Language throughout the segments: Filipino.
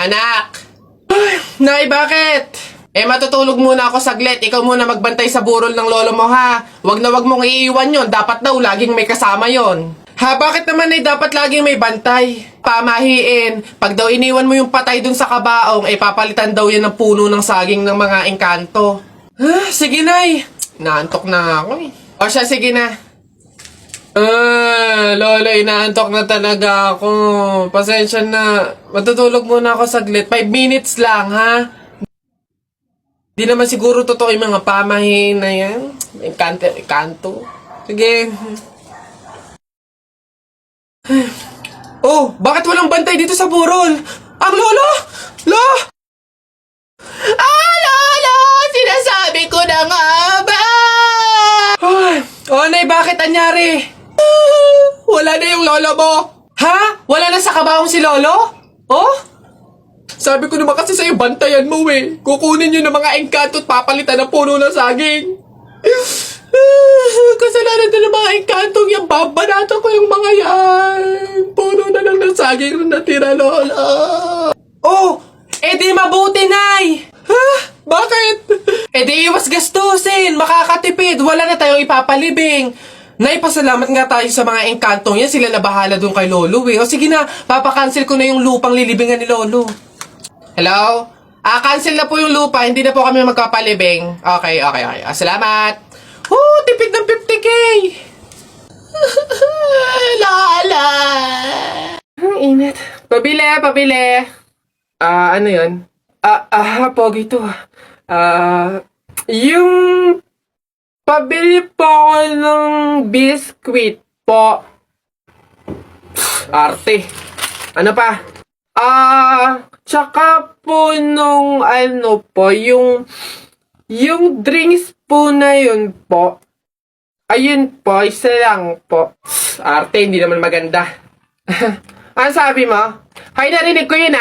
Anak! Ay, Nay, bakit? Matutulog muna ako saglit. Ikaw muna magbantay sa burol ng lolo mo, ha? Wag na wag mong iiwan yon. Dapat daw laging may kasama yon. Ha, bakit naman ay dapat laging may bantay? Pamahiin. Pag daw iniwan mo yung patay dun sa kabaong, papalitan daw yan ng puno ng saging ng mga engkanto. Sige, Nay. Naantok na ako eh. O siya, sige na. Lola, inaantok na talaga ako. Pasensya na. Matutulog muna ako saglit. 5 minutes lang, ha? Di naman siguro totoo yung mga pamahiin na yan. Engkanto. Sige. Oh, bakit walang bantay dito sa burol? Ang lolo! Lolo! Sinasabi ko na nga ba? Nay, bakit anyari? Wala na yung lolo mo. Ha? Wala na sa kabaong si lolo? Oh? Sabi ko naman kasi sa'yo, bantayan mo eh. Kukunin nyo ng mga engkanto at papalitan ng puno ng saging. Kasalanan na ng mga engkantong yung babanatan ko yung mga yan. Puno na lang ng saging na natira, lola. Oh, di mabuti, Nay. Ha? Bakit? Di iwas gastusin. Makakatipid. Wala na tayong ipapalibing. Nay, pasalamat nga tayo sa mga engkantong yan. Sila na bahala dun kay lolo eh. O sige na, papakancel ko na yung lupang lilibingan ni lolo. Hello? Cancel na po yung lupa. Hindi na po kami magpapalibing. Okay. Salamat. Tipid ng 50K. Lala. Ang init. Pabili. Ano yun? Pogi to. Yung pabili po ako ng biskwit po. Arte. Ano pa? Tsaka po nung ano po, yung drinks po na yun po. Ayun po, isa lang po. Arte, hindi naman maganda. Ano sabi mo? Hay, narinig ko yun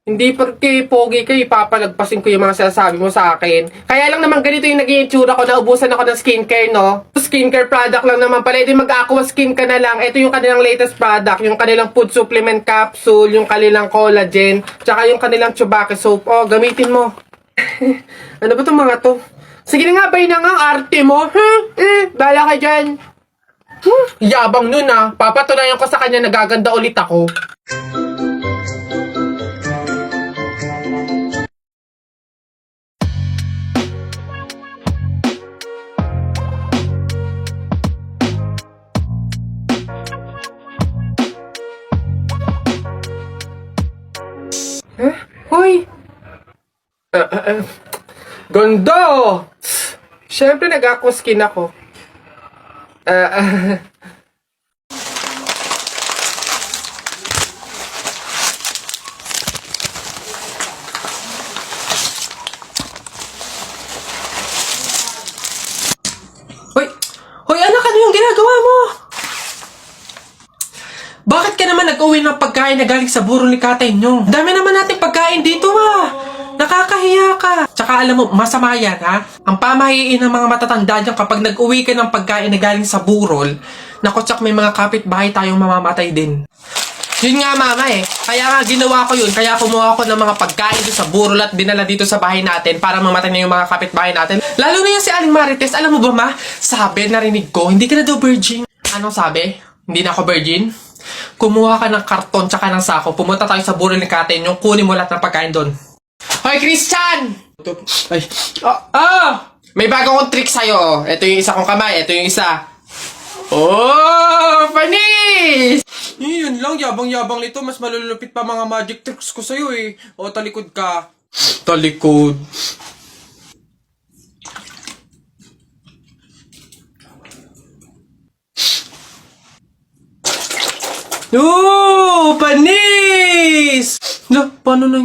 Hindi porque pogi kayo, ipapalagpasin ko yung mga sinasabi mo sa akin. Kaya lang naman ganito yung naging itsura ko, naubusan ako ng skincare, no? Skincare product lang naman pala. Ito mag-aqua skin ka na lang. Ito yung kanilang latest product, yung kanilang food supplement capsule, yung kanilang collagen, tsaka yung kanilang Chubake soap. Gamitin mo. Ano ba itong mga to? Sige na nga, bay na nga ang arte mo. Dala ka dyan. Yabang nun Papatunayan ko sa kanya nagaganda ulit ako. Hoy! Ganda! Siyempre nag-aqua skin ako. Hoy anak, ano yung ginagawa mo? Bakit ka naman nag-uwi ng pagkain na galing sa burol ni Katay nyo? Dami naman nating pagkain dito Nakakahiya ka. Tsaka alam mo, masama yan Ang pamahiin ng mga matatanda dyan kapag nag-uwi ka ng pagkain na galing sa burol, naku, tsak may mga kapitbahay tayong mamamatay din. Yun nga mama Kaya nga ginawa ko yun. Kaya kumuha ko ng mga pagkain doon sa burol at dinala dito sa bahay natin para mamatay na yung mga kapitbahay natin. Lalo na yan si Aling Marites. Alam mo ba sabi, narinig ko, hindi ka na daw virgin. Anong sabi? Hindi na ako virgin? Kumuha ka ng karton tsaka ng sako. Pumunta tayo sa burol ni Katay nyo. Kunin mo lahat ng pagkain doon. Hoy, Christian! Ay. May bago akong trick sa'yo. Ito yung isa kong kamay. Ito yung isa. Panis! Yun lang, yabang-yabang nito. Mas malulupit pa mga magic tricks ko sa'yo talikod ka. Talikod. Panis! Paano nang...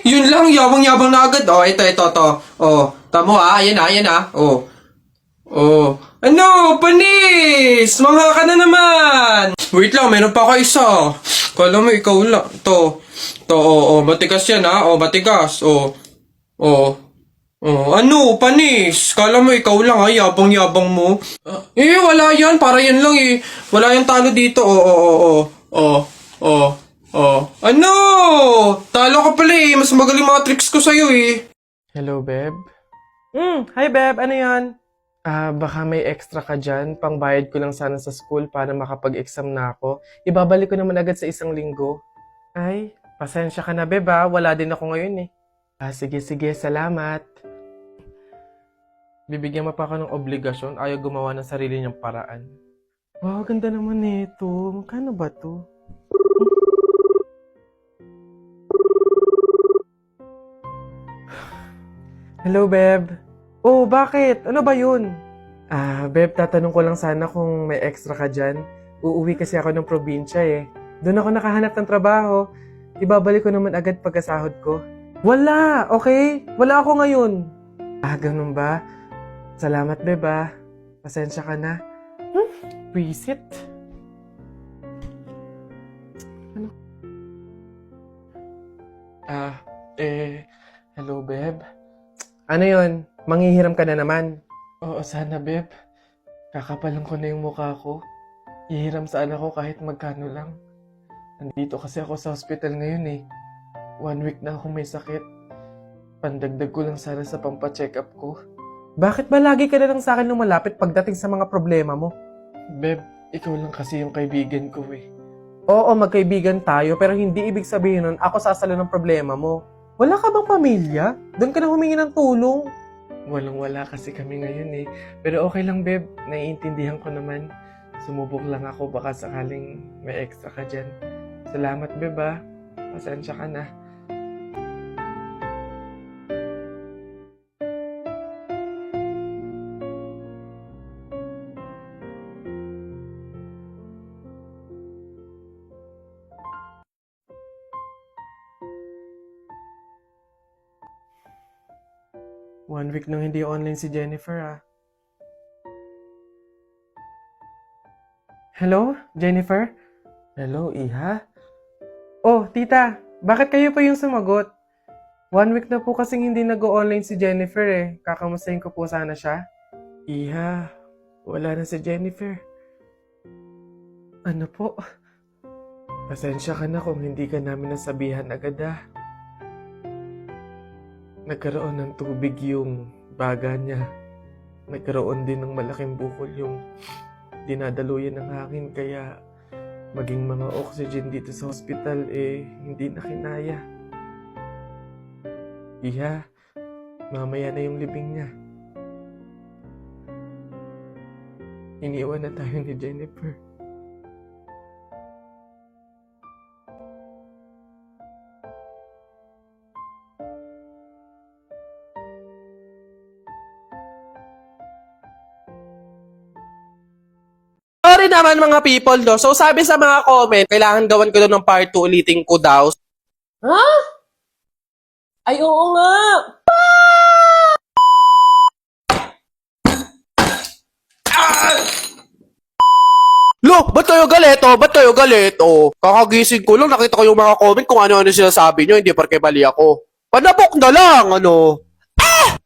yun lang, yabang-yabang na agad. Ito. Tamo ayan Ano, panis! Mangha ka na naman! Wait lang, meron pa ako isa. Kala mo, ikaw lang. Matigas yan matigas. Ano, panis? Kala mo, ikaw lang yabang-yabang mo. Wala yan, para yan lang Wala yung talo dito, Oh, ano? Talo ka pala eh. Mas magaling mga tricks ko sa'yo eh. Hello, Beb? Hi, Beb. Ano yan? Baka may extra ka dyan. Pangbayad ko lang sana sa school para makapag-exam na ako. Ibabalik ko naman agad sa 1 linggo. Ay, pasensya ka na, Beb, ah. Wala din ako ngayon eh. Sige. Salamat. Bibigyan mo pa ako ng obligasyon. Ayaw gumawa ng sarili niyang paraan. Wow, ganda naman nito. Magkano ba to? Hello, Beb. Oh, bakit? Ano ba yun? Beb, tatanong ko lang sana kung may extra ka dyan. Uuwi kasi ako ng probinsya eh. Doon ako nakahanap ng trabaho. Ibabalik ko naman agad pagkasahod ko. Wala, okay? Wala ako ngayon. Ganun ba? Salamat, Beb ah. Pasensya ka na. Visit? Ano? Hello, Beb. Ano yun? Manghihiram ka na naman? Oo, sana, Beb. Kakapalan ko na yung mukha ko. Ihiram sa anak ko kahit magkano lang. Nandito kasi ako sa hospital ngayon eh. 1 week na akong may sakit. Pandagdag ko lang sana sa pampacheck up ko. Bakit ba lagi ka na lang sa akin lumalapit pagdating sa mga problema mo? Beb, ikaw lang kasi yung kaibigan ko eh. Oo, magkaibigan tayo pero hindi ibig sabihin nun ako sasalo ng problema mo. Wala ka bang pamilya? Doon ka na humingi ng tulong? Walang-wala kasi kami ngayon eh. Pero okay lang, Beb. Naiintindihan ko naman. Sumubok lang ako baka sakaling may extra ka dyan. Salamat, Beb ah. Pasensya ka na. One week nang hindi online si Jennifer ah. Hello, Jennifer? Hello, Iha? Oh, tita, bakit kayo pa yung sumagot? 1 week na po kasing hindi nag-online si Jennifer eh. Kakamustahin ko po sana siya. Iha, wala na si Jennifer. Ano po? Pasensya ka na kung hindi ka namin nasabihan agad ah. Nagkaroon ng tubig yung baga niya. Nagkaroon din ng malaking bukol yung dinadaluyan ng hangin kaya maging mga oxygen dito sa hospital eh hindi na kinaya. Iha, mamaya na yung libing niya. Iniwan na tayo ni Jennifer. Sorry naman mga people, no? So sabi sa mga comment, kailangan gawan ko daw ng part 2, ulitin ko daw. Ha? Ay, oo nga. Lo, ba't kayo galito? Ba't kayo galito? Kakagising ko lang, nakita ko yung mga comment kung ano-ano sinasabi nyo, hindi porke mali ako. Panabok na lang, ano?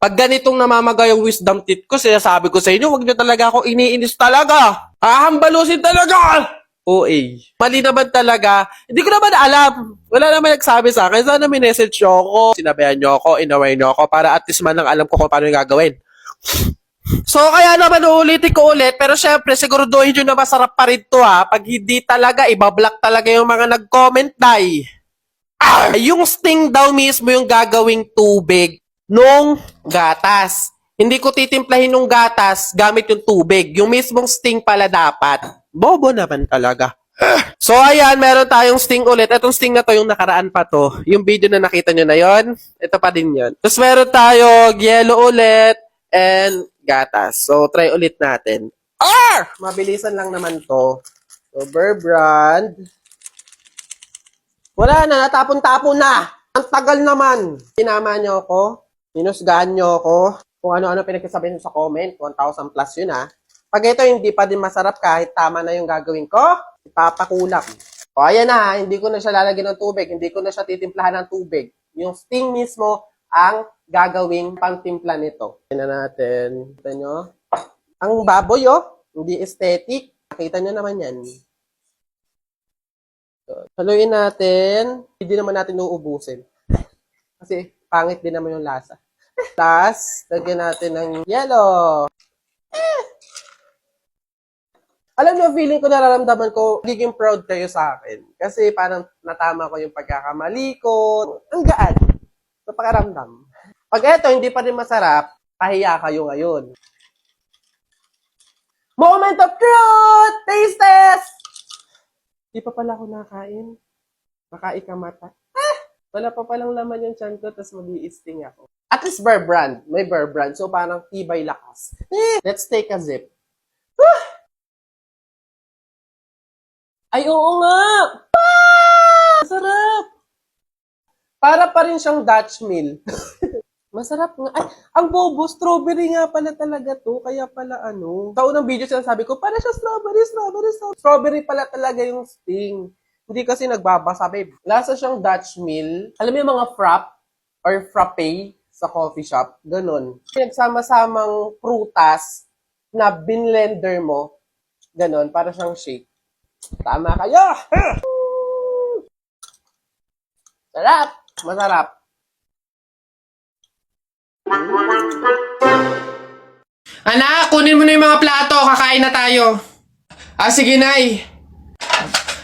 Pag ganitong namamagay yung wisdom teeth ko, sinasabi ko sa inyo, huwag nyo talaga ako iniinis talaga. Hahambalusin talaga! OA. Mali naman talaga. Hindi ko naman alam. Wala naman nagsabi sa akin. Sana minessage nyo ako. Sinabayan nyo ako, inaway nyo ako para at least man lang alam ko kung paano yung gagawin. So, kaya naman uulitin ko ulit. Pero syempre, siguraduhin nyo na masarap pa rin to ha. Pag hindi talaga, ibablock talaga yung mga nag-comment, day. Yung sting daw mismo yung gagawing tubig nung gatas. Hindi ko titimplahin nung gatas gamit yung tubig. Yung mismong sting pala dapat. Bobo naman talaga. So ayan, meron tayong sting ulit. Itong sting na to, yung nakaraan pa to. Yung video na nakita nyo na yon, ito pa din yon. Tapos meron tayo yellow ulit and gatas. So try ulit natin. Mabilisan lang naman to. So Burr Brand. Wala na, natapon-tapon na. Ang tagal naman. Tinama nyo ako. Minusgahan nyo ako. Kung ano-ano pinagkasabihin sa comment. 1,000 plus yun ha. Pag ito hindi pa din masarap kahit tama na yung gagawin ko, ipapakulam. O ayan na ha, hindi ko na siya lalagyan ng tubig. Hindi ko na siya titimplahan ng tubig. Yung sting mismo ang gagawing pangtimpla nito. Tignan natin. Kita nyo? Ang baboy oh. Hindi aesthetic. Nakita nyo naman yan. Haluin natin. Hindi naman natin uubusin. Kasi pangit din naman yung lasa. Tapos, lagyan natin ng yellow. Alam niyo, feeling ko, nararamdaman ko, magiging proud kayo sa akin. Kasi parang natama ko yung pagkakamali ko. Ang gaan. Sa pakaramdam. Pag eto, hindi pa rin masarap, pahiya kayo ngayon. Moment of truth! Taste test! Di pa pala ako nakain. Makaikamata. Wala pa palang laman yung chan ko, tapos mag-i-sting ako. At least Bear Brand. May Bear Brand. So, parang tibay lakas. Let's take a sip. Ay, oo nga! Masarap! Para pa rin siyang Dutch Mill. Masarap nga. Ay, ang bobo, strawberry nga pala talaga to. Kaya pala Sa unang video sinasabi ko, para siya strawberry. Strawberry pala talaga yung sting. Hindi kasi nagbabasa, babe. Lasa siyang Dutch Mill. Alam mo yung mga frap or frappe sa coffee shop? Ganon. Nagsama-samang prutas na binlender mo. Ganon, para siyang shake. Tama kayo! Sarap! Masarap. Anak, kunin mo na yung mga plato. Kakain na tayo. Sige, Nay.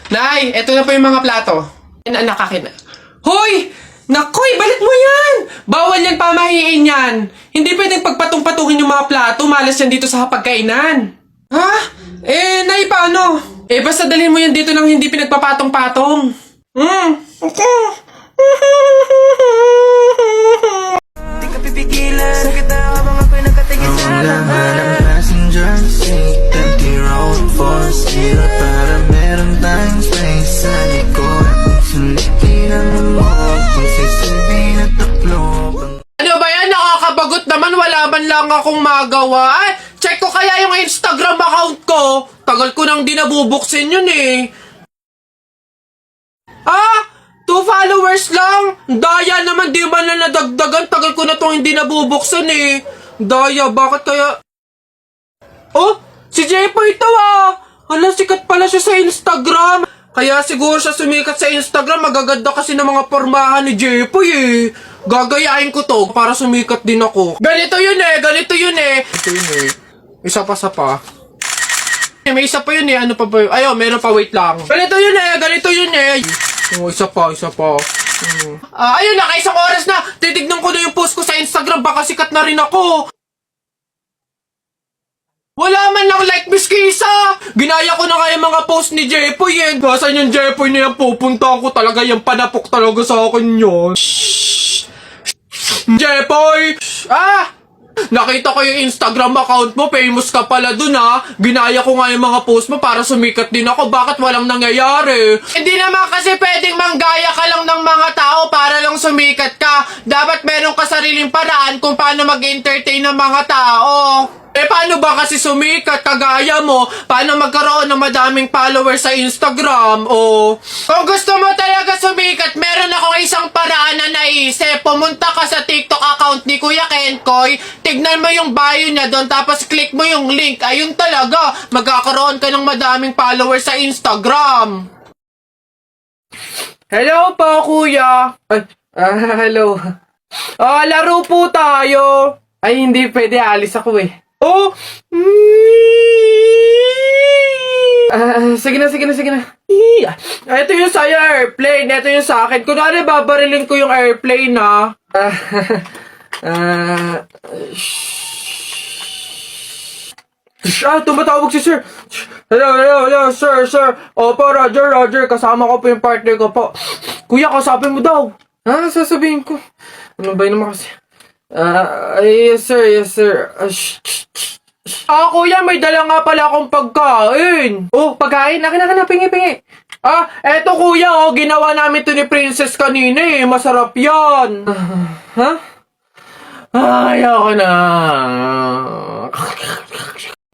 Nay, eto na po yung mga plato. Anak, akin na. Hoy! Nakoy, balik mo yan! Bawal yan, pamahiin yan. Hindi pwedeng pagpatong-patungin yung mga plato. Malas yan dito sa hapagkainan. Ha? Nay, paano? Basta dalhin mo yan dito nang hindi pinagpapatong-patong. Okay. Di ka pipigilan, sakit na habang ako'y nakatigil sa laman. Ang passenger seat, empty road for zero. Para meron tayong space sa likod. Sulitin ang amok, kung sisilbin at taklop. Ano ba yan? Nakakabagot naman. Wala man lang akong magawa. Check ko kaya yung Instagram account ko. Tagal ko nang di nabubuksin yun eh. 2 followers lang? Daya naman, di ba na nadagdagan? Tagal ko na tong hindi nabubuksan eh. Daya, bakit kaya... Oh, si Jepo ito Hala, sikat pala siya sa Instagram. Kaya siguro siya sumikat sa Instagram. Magaganda kasi ng mga pormahan ni Jepo eh. Gagayain ko to para sumikat din ako. Ganito yun eh. Ito yun eh. Isa pa. May isa pa yun eh. Ano pa ba yun? Ayaw, meron pa, wait lang. Ganito yun eh. Isa pa. Ayun, naka-isang oras na. Titignan ko na yung post ko sa Instagram. Baka sikat na rin ako. Wala man lang like, Miss Kisa. Ginaya ko na nga yung mga post ni Jepoy eh. Basan yung Jepoy na yan, pupunta ko talaga. Yung panapok talaga sa akin yun. Jepoy! Nakita ko yung Instagram account mo, famous ka pala dun Ginaya ko nga yung mga post mo para sumikat din ako. Bakit walang nangyayari? Hindi naman kasi pwedeng manggaya ka lang ng mga tao para lang sumikat ka. Dapat meron ka sariling paraan kung paano mag-entertain ng mga tao. Paano ba kasi sumikat kagaya mo? Paano magkaroon ng madaming followers sa Instagram? Kung gusto mo talaga sumikat, meron akong isang paraan na naisip. Pumunta ka sa TikTok account ni Kuya Kenkoy, tignan mo yung bio niya doon, tapos click mo yung link. Ayun talaga, magkakaroon ka ng madaming followers sa Instagram. Hello po, Kuya. Hello. Laro po tayo. Ay, hindi pwede. Alis ako eh. Sige na. Ito yung sa'yo, airplane. Ito yung sa akin. Kunwari, babarilin ko yung airplane, tumatawag si sir. Hello, sir. Opo, Roger. Kasama ko po yung partner ko po. Kuya, kausapin mo daw. Sasabihin ko. Ano ba yun naman kasi? Yes, sir. Kuya, may dala nga pala akong pagkain. Pagkain? Akin, pingi. Eto kuya, ginawa namin to ni Princess kanina eh. Masarap yan. Ayoko na.